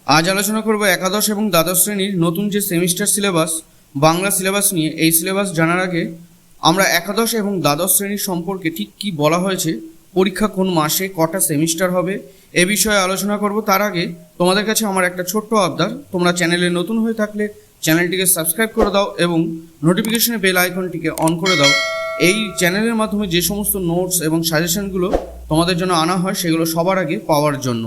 আজ আলোচনা করব একাদশ এবং দ্বাদশ শ্রেণীর নতুন যে সেমিস্টার সিলেবাস বাংলা সিলেবাস নিয়ে। এই সিলেবাস জানার আগে আমরা একাদশ এবং দ্বাদশ শ্রেণীর সম্পর্কে ঠিক কী বলা হয়েছে, পরীক্ষা কোন মাসে, কটা সেমিস্টার হবে, এ বিষয়ে আলোচনা করব। তার আগে তোমাদের কাছে আমার একটা ছোট্ট আবদার, তোমরা চ্যানেলে নতুন হয়ে থাকলে চ্যানেলটিকে সাবস্ক্রাইব করে দাও এবং নোটিফিকেশনে বেল আইকনটিকে অন করে দাও। এই চ্যানেলের মাধ্যমে যে সমস্ত নোটস এবং সাজেশনগুলো তোমাদের জন্য আনা হয় সেগুলো সবার আগে পাওয়ার জন্য।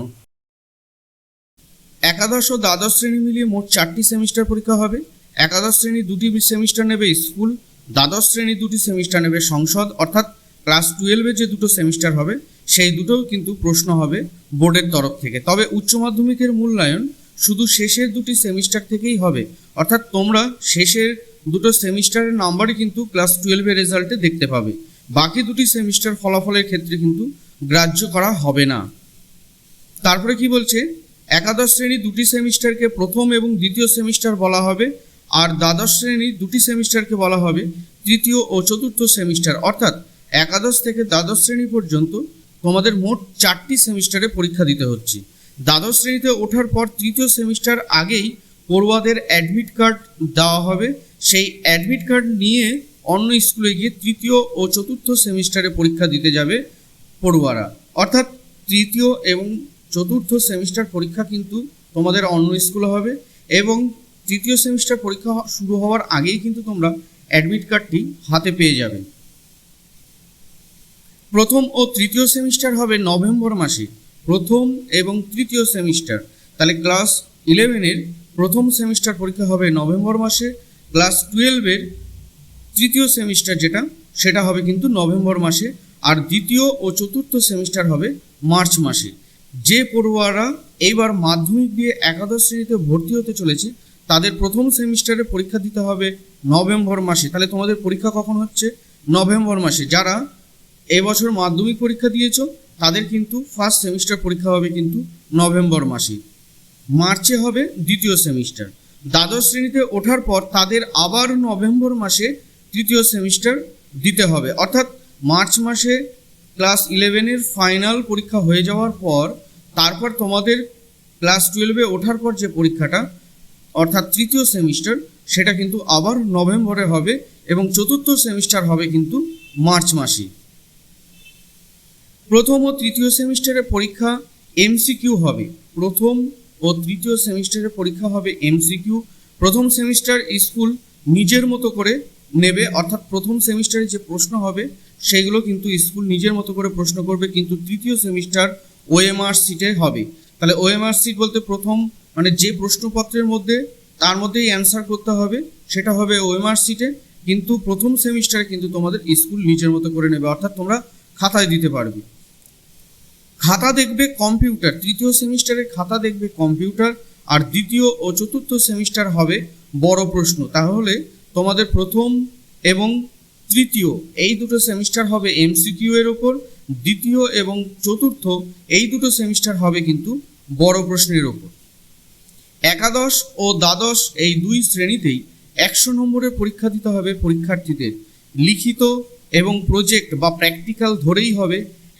একাদশ ও দ্বাদশ শ্রেণী মিলিয়ে মোট 4টি সেমিস্টার পরীক্ষা হবে। একাদশ শ্রেণী 2টি সেমিস্টার নেবে স্কুল, দ্বাদশ শ্রেণী 2টি সেমিস্টার নেবে সংসদ, অর্থাৎ ক্লাস 12-এ যে দুটো সেমিস্টার হবে সেই দুটোও কিন্তু প্রশ্ন হবে বোর্ডের তরফ থেকে। তবে উচ্চ মাধ্যমিকের মূল্যায়ন শুধু শেষের 2টি সেমিস্টার থেকেই হবে, অর্থাৎ তোমরা শেষের দুটো সেমিস্টারের নাম্বারই কিন্তু ক্লাস 12-এর রেজাল্টে দেখতে পাবে। বাকি 2টি সেমিস্টার ফলাফলের ক্ষেত্রে কিন্তু গ্রাহ্য করা হবে না। তারপরে কি বলছে, একাদশ শ্রেণী 2টি সেমিস্টারকে প্রথম এবং দ্বিতীয় সেমিস্টার বলা হবে, আর দ্বাদশ শ্রেণীর 2টি সেমিস্টারকে বলা হবে তৃতীয় ও চতুর্থ সেমিস্টার। অর্থাৎ একাদশ থেকে দ্বাদশ শ্রেণী পর্যন্ত তোমাদের মোট 4টি সেমিস্টারে পরীক্ষা দিতে হচ্ছে। দ্বাদশ শ্রেণীতে ওঠার পর তৃতীয় সেমিস্টার আগেই পড়ুয়াদের অ্যাডমিট কার্ড দেওয়া হবে। সেই অ্যাডমিট কার্ড নিয়ে অন্য স্কুলে গিয়ে তৃতীয় ও চতুর্থ সেমিস্টারে পরীক্ষা দিতে যাবে পড়ুয়ারা। অর্থাৎ তৃতীয় এবং চতুর্থ সেমিস্টার পরীক্ষা কিন্তু তোমাদের অন্য স্কুলে হবে এবং তৃতীয় সেমিস্টার পরীক্ষা শুরু হওয়ার আগেই কিন্তু তোমরা অ্যাডমিট কার্ডটি হাতে পেয়ে যাবে। প্রথম ও তৃতীয় সেমিস্টার হবে নভেম্বর মাসে, প্রথম এবং তৃতীয় সেমিস্টার। তাহলে ক্লাস 11-এর প্রথম সেমিস্টার পরীক্ষা হবে নভেম্বর মাসে, ক্লাস 12-এর তৃতীয় সেমিস্টার সেটা হবে কিন্তু নভেম্বর মাসে, আর দ্বিতীয় ও চতুর্থ সেমিস্টার হবে মার্চ মাসে। যে পড়ুয়ারা এইবার মাধ্যমিক দিয়ে একাদশ শ্রেণীতে ভর্তি হতে চলেছে তাদের প্রথম সেমিস্টারে পরীক্ষা দিতে হবে নভেম্বর মাসে। তাহলে তোমাদের পরীক্ষা কখন হচ্ছে? নভেম্বর মাসে। যারা এবছর মাধ্যমিক পরীক্ষা দিয়েছো তাদের কিন্তু ফার্স্ট সেমিস্টার পরীক্ষা হবে কিন্তু নভেম্বর মাসে। মার্চে হবে দ্বিতীয় সেমিস্টার। দ্বাদশ শ্রেণীতে ওঠার পর তাদের আবার নভেম্বর মাসে তৃতীয় সেমিস্টার দিতে হবে। অর্থাৎ মার্চ মাসে ক্লাস 11-এর ফাইনাল পরীক্ষা হয়ে যাওয়ার পর তারপর তোমাদের ক্লাস 12-এ ওঠার পর যে পরীক্ষাটা অর্থাৎ তৃতীয় সেমিস্টার সেটা কিন্তু আবার নভেম্বরে হবে এবং চতুর্থ সেমিস্টার হবে কিন্তু মার্চ মাসে। প্রথম ও তৃতীয় সেমিস্টারের পরীক্ষা এমসিকিউ হবে। প্রথম ও তৃতীয় সেমিস্টারের পরীক্ষা হবে এমসিকিউ। প্রথম সেমিস্টার স্কুল নিজের মতো করে নেবে, অর্থাৎ প্রথম সেমিস্টারে যে প্রশ্ন হবে সেগুলো কিন্তু স্কুল নিজের মতো করে প্রশ্ন করবে, কিন্তু তৃতীয় সেমিস্টার ওএমআর সিটে হবে। তাহলে ওএমআর সিট বলতে প্রথম যে প্রশ্নপত্রের মধ্যে তার মধ্যেই অ্যান্সার করতে হবে সেটা হবে ওএমআর সিটে, কিন্তু প্রথম সেমিস্টারে কিন্তু তোমাদের স্কুল নিজের মতো করে নেবে, অর্থাৎ তোমরা খাতায় দিতে পারবে। খাতা দেখবে কম্পিউটার, তৃতীয় সেমিস্টারে খাতা দেখবে কম্পিউটার, আর দ্বিতীয় ও চতুর্থ সেমিস্টার হবে বড় প্রশ্ন। তাহলে তোমাদের প্রথম এবং তৃতীয় এই দুটো সেমিস্টার হবে এমসিকিউ এর ওপর, দ্বিতীয় এবং চতুর্থ এই দুটো সেমিস্টার হবে কিন্তু বড় প্রশ্নের ওপর। একাদশ ও দ্বাদশ এই 2 শ্রেণীতেই 100 নম্বরের পরীক্ষা দিতে হবে পরীক্ষার্থীদের। লিখিত এবং প্রজেক্ট বা প্র্যাকটিক্যাল ধরেই হবে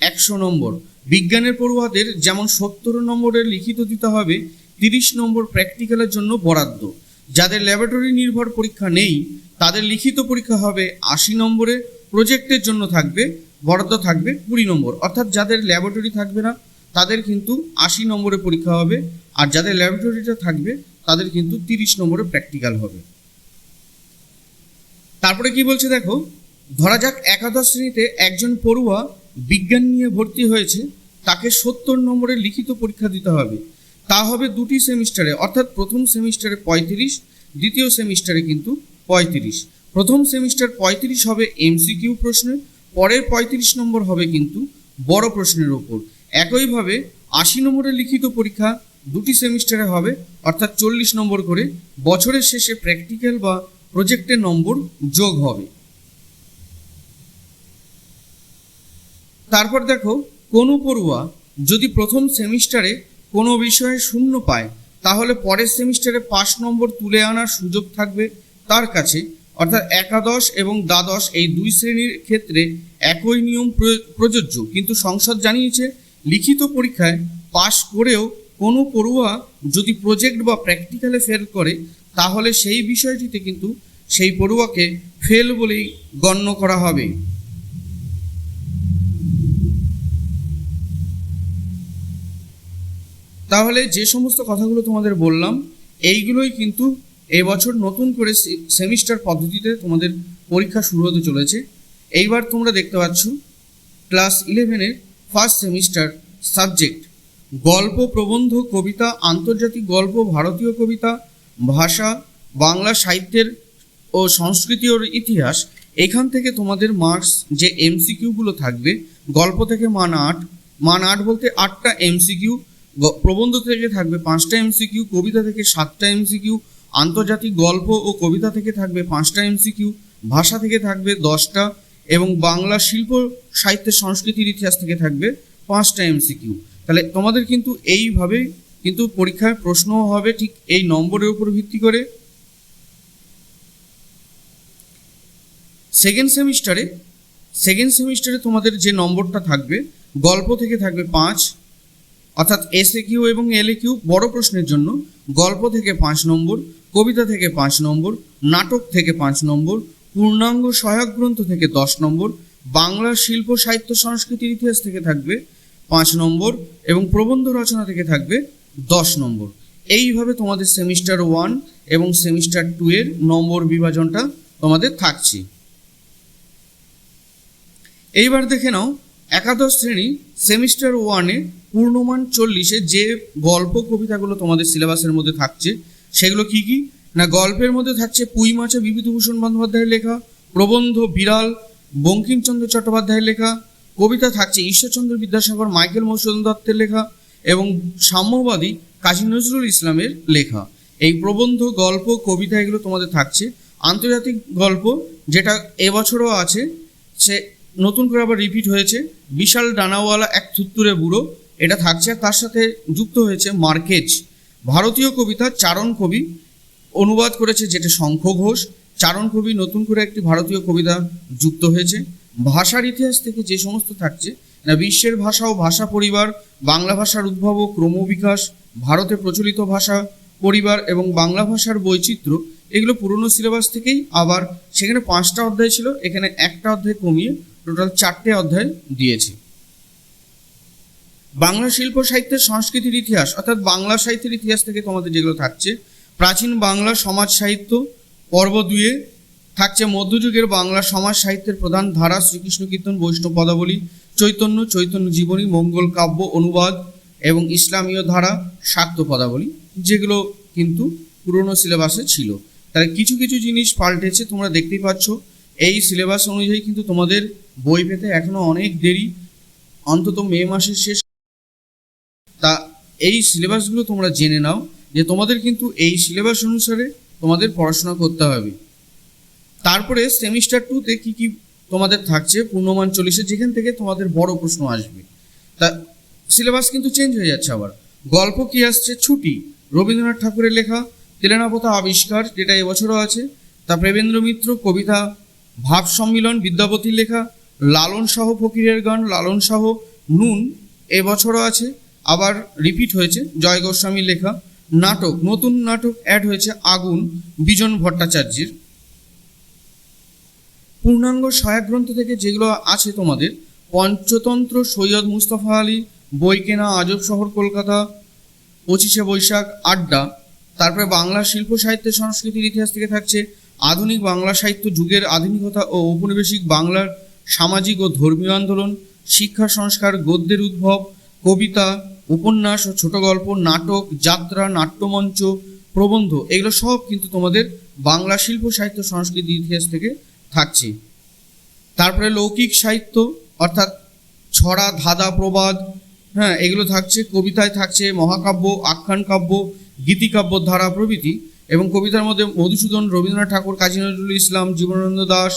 100 নম্বর। বিজ্ঞানের পড়ুয়াদের যেমন 70 নম্বরের লিখিত দিতে হবে, 30 নম্বর প্র্যাকটিক্যালের জন্য বরাদ্দ। যাদের ল্যাবরেটরি নির্ভর পরীক্ষা নেই তাদের লিখিত পরীক্ষা হবে 80 নম্বরে, প্রজেক্টের জন্য বরাদ্দ থাকবে 20 নম্বর। অর্থাৎ যাদের ল্যাবরেটরি থাকবে না তাদের কিন্তু 80 নম্বরে পরীক্ষা হবে, আর যাদের ল্যাবরেটরিটা থাকবে তাদের কিন্তু 30 নম্বরে প্র্যাকটিক্যাল হবে। তারপরে কি বলছে দেখো, ধরা যাক একাদশ শ্রেণীতে একজন পড়ুয়া বিজ্ঞান নিয়ে ভর্তি হয়েছে, তাকে 70 নম্বরের লিখিত পরীক্ষা দিতে হবে। তা হবে 2টি সেমিস্টারে, অর্থাৎ প্রথম সেমিস্টারে 35, দ্বিতীয় সেমিস্টারে কিন্তু 35। প্রথম সেমিস্টার 35 হবে এমসিকিউ প্রশ্নে, পরের 35 নম্বর হবে কিন্তু বড় প্রশ্নের ওপর। একইভাবে 80 নম্বরের লিখিত পরীক্ষা 2টি সেমিস্টারে হবে, অর্থাৎ 40 নম্বর করে। বছরের শেষে প্র্যাকটিক্যাল বা প্রজেক্টের নম্বর যোগ হবে। তারপর দেখো, কোনো পড়ুয়া যদি প্রথম সেমিস্টারে কোনো বিষয়ে 0 পায় তাহলে পরের সেমিস্টারে 5 নম্বর তুলে আনার সুযোগ থাকবে তার কাছে। অর্থাৎ একাদশ এবং দ্বাদশ এই 2 শ্রেণীর ক্ষেত্রে একই নিয়ম প্রযোজ্য, কিন্তু সংসদ জানিয়েছে লিখিত পরীক্ষায় পাশ করেও কোনো পড়ুয়া যদি প্রজেক্ট বা প্র্যাকটিক্যালে ফেল করে তাহলে সেই বিষয়টিতে কিন্তু সেই পড়ুয়াকে ফেল বলেই গণ্য করা হবে। তাহলে যে সমস্ত কথাগুলো তোমাদের বললাম এইগুলোই কিন্তু এবছর নতুন করে সেমিস্টার পদ্ধতিতে তোমাদের পরীক্ষা শুরু হতে চলেছে। এইবার তোমরা দেখতে পাচ্ছ ক্লাস 11-এর ফার্স্ট সেমিস্টার সাবজেক্ট গল্প, প্রবন্ধ, কবিতা, আন্তর্জাতিক গল্প, ভারতীয় কবিতা, ভাষা, বাংলা সাহিত্যের ও সংস্কৃতি ও ইতিহাস। এখান থেকে তোমাদের মার্কস যে এমসিকিউগুলো থাকবে, গল্প থেকে মান 8 বলতে 8টা এমসিকিউ, প্রবন্ধ থেকে থাকবে 5টা এমসিকিউ, কবিতা থেকে 7টা এমসিকিউ, আন্তর্জাতিক গল্প ও কবিতা থেকে থাকবে 5টা এমসিকিউ, ভাষা থেকে থাকবে 10টা এবং বাংলা শিল্প সাহিত্যের সংস্কৃতির ইতিহাস থেকে থাকবে 5টা এমসিকিউ। তাহলে তোমাদের কিন্তু এইভাবে কিন্তু পরীক্ষায় প্রশ্ন হবে ঠিক এই নম্বরের উপর ভিত্তি করে। সেকেন্ড সেমিস্টারে তোমাদের যে নম্বরটা থাকবে, গল্প থেকে থাকবে 5, অর্থাৎ এসএকিউ এবং এলএকিউ বড় প্রশ্নের জন্য গল্প থেকে 5 নম্বর, কবিতা থেকে 5 নম্বর, নাটক থেকে 5 নম্বর, পূর্ণাঙ্গ সহায়ক গ্রন্থ থেকে 10 নম্বর, বাংলা শিল্প সাহিত্য সংস্কৃতির ইতিহাস থেকে থাকবে 5 নম্বর এবং প্রবন্ধ রচনা থেকে থাকবে 10 নম্বর। এইভাবে তোমাদের সেমিস্টার 1 এবং সেমিস্টার 2 এর নম্বর বিভাজনটা তোমাদের থাকছে। এইবার দেখে নাও একাদশ শ্রেণী সেমিস্টার 1-এ পূর্ণমান 40-এ যে গল্প কবিতাগুলো তোমাদের সিলেবাসের মধ্যে থাকছে সেগুলো কি কি না, গল্পের মধ্যে থাকছে পুঁই মাছে বিভূতিভূষণ বন্দ্যোপাধ্যায়ের লেখা, প্রবন্ধ বিড়াল বঙ্কিমচন্দ্র চট্টোপাধ্যায়ের লেখা, কবিতা থাকছে ঈশ্বরচন্দ্র বিদ্যাসাগর মাইকেল মধুসূদন দত্তের লেখা এবং সাম্যবাদী কাজী নজরুল ইসলামের লেখা। এই প্রবন্ধ, গল্প, কবিতা এগুলো তোমাদের থাকছে। আন্তর্জাতিক গল্প যেটা এবছরও আছে, সে নতুন করে আবার রিপিট হয়েছে, বিশাল ডানাওয়ালা এক থুত্তুরে বুড়ো, এটা থাকছে। তার সাথে যুক্ত হয়েছে মার্কেজ। ভারতীয় কবিতা চারণ কবি অনুবাদ করেছে যেটা শঙ্খ ঘোষ, চারণ কবি নতুন করে একটি ভারতীয় কবিতা যুক্ত হয়েছে। ভাষার ইতিহাস থেকে যে সমস্ত থাকছে না, বিশ্বের ভাষা ও ভাষা পরিবার, বাংলা ভাষার উদ্ভব ও ক্রমবিকাশ, ভারতে প্রচলিত ভাষা পরিবার এবং বাংলা ভাষার বৈচিত্র্য, এগুলো পুরনো সিলেবাস থেকেই। আবার সেখানে 5টা অধ্যায় ছিল, এখানে একটা অধ্যায় কমিয়ে টোটাল 4টে অধ্যায় দিয়েছে। বাংলা শিল্প সাহিত্যের সংস্কৃতির ইতিহাস অর্থাৎ বাংলা সাহিত্যের ইতিহাস থেকে তোমাদের যেগুলো থাকছে, প্রাচীন বাংলা সমাজ সাহিত্য পর্ব 2-এ থাকছে মধ্যযুগের বাংলা সমাজ সাহিত্যের প্রধান ধারা, শ্রীকৃষ্ণ কীর্তন, বৈষ্ণব পদাবলী, চৈতন্য জীবনী, মঙ্গল কাব্য অনুবাদ এবং ইসলামীয় ধারা, শাক্ত পদাবলী, যেগুলো কিন্তু পুরনো সিলেবাসে ছিল। তাহলে কিছু কিছু জিনিস পাল্টেছে, তোমরা দেখতেই পাচ্ছ। এই সিলেবাস অনুযায়ী কিন্তু তোমাদের বই পেতে এখনো অনেক দেরি, অন্তত মে মাসের শেষ। তা এই সিলেবাসগুলো তোমরা জেনে নাও যে তোমাদের কিন্তু এই সিলেবাস অনুসারে তোমাদের পড়াশোনা করতে হবে। তারপরে সেমিস্টার 2-তে কি কি তোমাদের থাকছে পূর্ণমান 40-এ, যেখান থেকে তোমাদের বড় প্রশ্ন আসবে। তা সিলেবাস কিন্তু চেঞ্জ হয়ে যাচ্ছে। আবার গল্প কি আসছে, ছুটি রবীন্দ্রনাথ ঠাকুরের লেখা, তেলেনাপথা আবিষ্কার যেটা এবছরও আছে। তা প্রেমেন্দ্র মিত্র কবিতা, ভাব সম্মিলন বিদ্যাপতির লেখা, লালন শাহ ফকিরের গান, লালন শাহ নুন এবছরও আছে, আবার রিপিট হয়েছে জয় গোস্বামীর লেখা। নাটক, নতুন নাটক অ্যাড হয়েছে আগুন বিজন ভট্টাচার্যের। পূর্ণাঙ্গ সহায়ক গ্রন্থ থেকে যেগুলো আছে তোমাদের, পঞ্চতন্ত্র সৈয়দ মুস্তফা আলী, বই কেনা, আজব শহর কলকাতা, 25শে বৈশাখ, আড্ডা। তারপরে বাংলা শিল্প সাহিত্যের সংস্কৃতির ইতিহাস থেকে থাকছে আধুনিক বাংলা সাহিত্য, যুগের আধুনিকতা ও ঔপনিবেশিক বাংলার সামাজিক ও ধর্মীয় আন্দোলন, শিক্ষা সংস্কার, গদ্যের উদ্ভব, কবিতা, উপন্যাস ও ছোট গল্প, নাটক, যাত্রা, নাট্যমঞ্চ, প্রবন্ধ, এগুলো সব কিন্তু তোমাদের বাংলা শিল্প সাহিত্য সংস্কৃতির ইতিহাস থেকে থাকছে। তারপরে লৌকিক সাহিত্য অর্থাৎ ছড়া, ধাঁধা, প্রবাদ, হ্যাঁ এগুলো থাকছে। কবিতায় থাকছে মহাকাব্য, আখ্যান কাব্য, গীতিকাব্য ধারা প্রভৃতি। এবং কবিতার মধ্যে মধুসূদন, রবীন্দ্রনাথ ঠাকুর, কাজী নজরুল ইসলাম, জীবনানন্দ দাশ,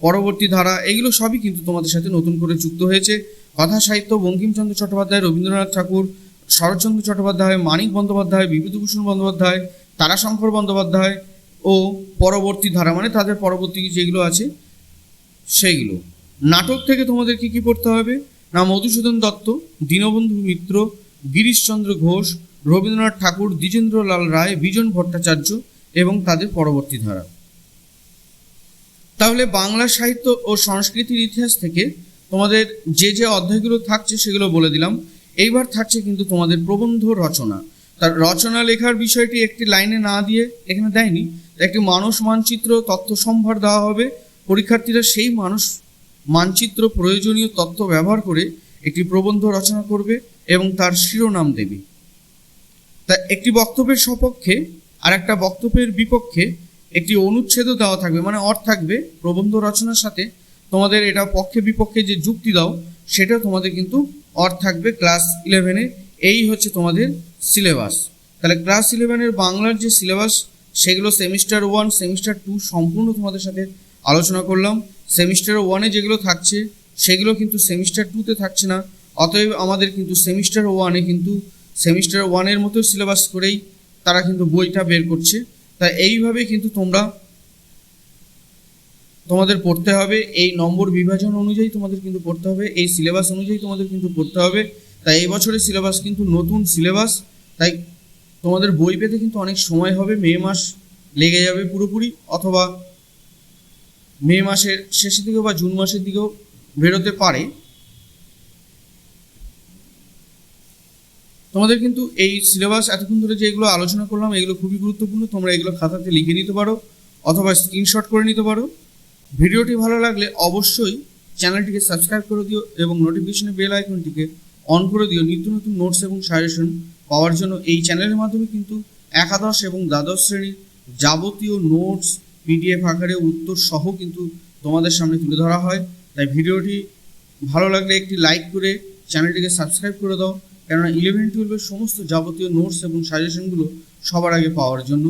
পরবর্তী ধারা, এগুলো সবই কিন্তু তোমাদের সাথে নতুন করে যুক্ত হয়েছে। কথা সাহিত্য বঙ্কিমচন্দ্র চট্টোপাধ্যায়, রবীন্দ্রনাথ ঠাকুর, শরৎচন্দ্র চট্টোপাধ্যায়, মানিক বন্দ্যোপাধ্যায়, বিভূতিভূষণ বন্দ্যোপাধ্যায়, তারাশঙ্কর বন্দ্যোপাধ্যায় ও পরবর্তী ধারা মানে তাদের পরবর্তী যেগুলো আছে সেইগুলো। নাটক থেকে তোমাদের কি কি পড়তে হবে না, মধুসূদন দত্ত, দীনবন্ধু মিত্র, গিরিশচন্দ্র ঘোষ, রবীন্দ্রনাথ ঠাকুর, দ্বিজেন্দ্রলাল রায়, বিজন ভট্টাচার্য এবং তাদের পরবর্তী ধারা। তাহলে বাংলা সাহিত্য ও সংস্কৃতির ইতিহাস থেকে তোমাদের যে যে অধ্যায়গুলো থাকছে সেগুলো বলে দিলাম। এইবার থাকছে কিন্তু তোমাদের প্রবন্ধ রচনা। তার রচনা লেখার বিষয়টি একটি লাইনে না দিয়ে এখানে দেয়নি, একটি মানস মানচিত্র তথ্য সম্ভার দেওয়া হবে। পরীক্ষার্থীরা সেই মানস মানচিত্র প্রয়োজনীয় তথ্য ব্যবহার করে একটি প্রবন্ধ রচনা করবে এবং তার শিরোনাম দেবে। তা একটি বক্তব্যের সপক্ষে আর একটা বক্তব্যের বিপক্ষে একটি অনুচ্ছেদও দেওয়া থাকবে, মানে অর্থ থাকবে। প্রবন্ধ রচনার সাথে তোমাদের এটা পক্ষে বিপক্ষে যে যুক্তি দাও সেটা তোমাদের কিন্তু অর্থ থাকবে ক্লাস 11-এ। এই হচ্ছে তোমাদের সিলেবাস। তাহলে ক্লাস 11-এর বাংলার যে সিলেবাস সেগুলো সেমিস্টার 1, সেমিস্টার 2 সম্পূর্ণ তোমাদের সাথে আলোচনা করলাম। সেমিস্টার 1-এ যেগুলো থাকছে সেগুলো কিন্তু সেমিস্টার 2-তে থাকছে না। অতএব আমাদের কিন্তু সেমিস্টার 1-এ কিন্তু সেমিস্টার 1-এর মতো সিলেবাস করেই তারা কিন্তু বইটা বের করছে। তাই এইভাবে কিন্তু তোমাদের পড়তে হবে, এই নম্বর বিভাজন অনুযায়ী তোমাদের কিন্তু পড়তে হবে, এই সিলেবাস অনুযায়ী তোমাদের কিন্তু পড়তে হবে। তাই এই বছরের সিলেবাস কিন্তু নতুন সিলেবাস, তাই তোমাদের বই পেতে কিন্তু অনেক সময় হবে। মে মাস লেগে যাবে পুরোপুরি, অথবা মে মাসের শেষের দিকেও বা জুন মাসের দিকেও বেরোতে পারে। তোমাদের কিন্তু এই সিলেবাস এতক্ষণ ধরে যেগুলো আলোচনা করলাম এগুলো খুবই গুরুত্বপূর্ণ। তোমরা এগুলো খাতাতে লিখে নিতে পারো অথবা স্ক্রিনশট করে নিতে পারো। ভিডিওটি ভালো লাগলে অবশ্যই চ্যানেলটিকে সাবস্ক্রাইব করে দিও এবং নোটিফিকেশনের বেল আইকনটিকে অন করে দিও নিত্য নতুন নোটস এবং সাজেশন পাওয়ার জন্য। এই চ্যানেলের মাধ্যমে কিন্তু একাদশ এবং দ্বাদশ শ্রেণীর যাবতীয় নোটস পিডিএফ আকারে উত্তর সহ কিন্তু তোমাদের সামনে তুলে ধরা হয়। তাই ভিডিওটি ভালো লাগলে একটি লাইক করে চ্যানেলটিকে সাবস্ক্রাইব করে দাও, কেননা 11-12-এর সমস্ত যাবতীয় নোটস এবং সাজেশনগুলো সবার আগে পাওয়ার জন্য।